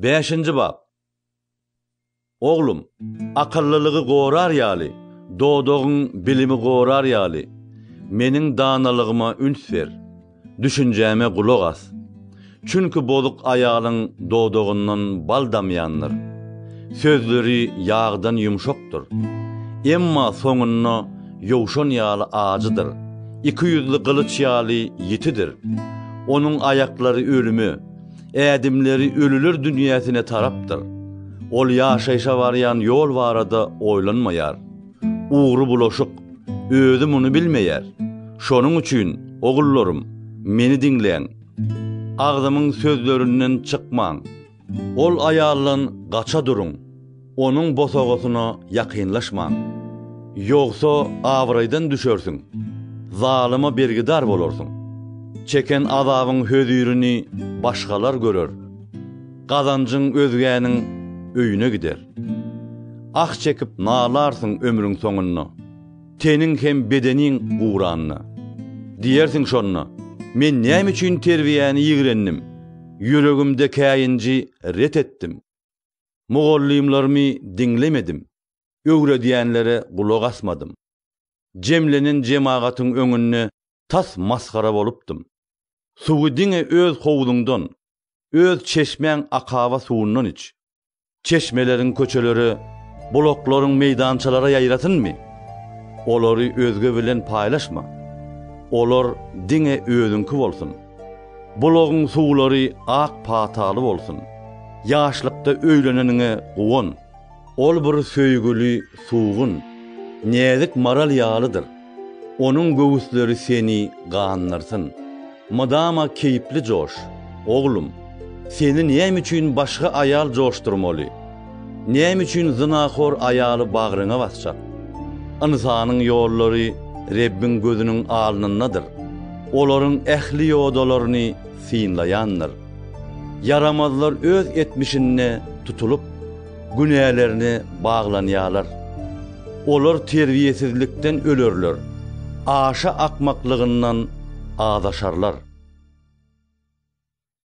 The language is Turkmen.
5-nji bab. Oglum, akıllylygy gorar ýaly, dodogyň bilimi gorar ýaly. Meniň danalygyma üns ver, düşünjäme gulak as. Çünki boluq ayalyň dodogundan bal damýandyr. Sözleri ýağdan yumşokdur. Emma soňuny ýowşan ýaly ajydyr. 200'li kılıç ýaly yitidir. Onun ayaklary ölümü, ädimleri ölülür dünýäsine tarapdyr. Ol ýaşaýşa barýan ýol barada oýlanmaýar. Uğru bulaşyk, özü muny bilmeýär. Şonuň üçin, ogullarym, meni diňleň. Agdymyň sözlerinden çykmaň. Ol ayallan gaça duruň. Onuň bosagosyna ýakynlaşmaň. Ýogsa awraýdan düşersiň. Zalyma bergidar bolarsyň. Çeken azabyň hödürini başgalar görer. Gazanjyň özgäniň öýüne gider. Ah çekip nalarsın ömrüň soňuny. Teniň hem bedeniň guranyny. Diýersiň şonu, men näme üçin terbiýäni ýigrendim? Yüregimde käýinji ret etdim. Mugallymlarymy diňlemedim. Öwre diýenlere gulak asmadım. Jemlenen jemaгаtyň öňünde tas maskara bolupdym. Suwy diňe öz howluňdan, öz çeşmeň akaba suwundan iç. Çeşmeleriň köçeleri, bulaklaryň meýdançalara ýaýratynmy? Olary özge bilen paýlaşma. Olar diňe özüňki bolsun. Bulagyň suwlary ak pataly bolsun. Ýaşlykda öýleneniňe gowan. Ol bir söýgüli, suwgun, näzik maral ýalydyr. Onuň göwüsleri seni ganlarsyn. Madama keyipli joş. Oglum, seni näme üçin başga ayal joşdurmaly? Näme üçin zynahor ayaly bagryňa basjak? Insanyň ýollary Rebbin gözüniň alnyndadyr. Olaryň ähli ýodalaryny synlaýandyr. Yaramazlar öz etmişine tutulup günälerini baglanýarlar. Olar terbiýesizlikden ölerler. Aşa akmaklygyndan azaşarlar.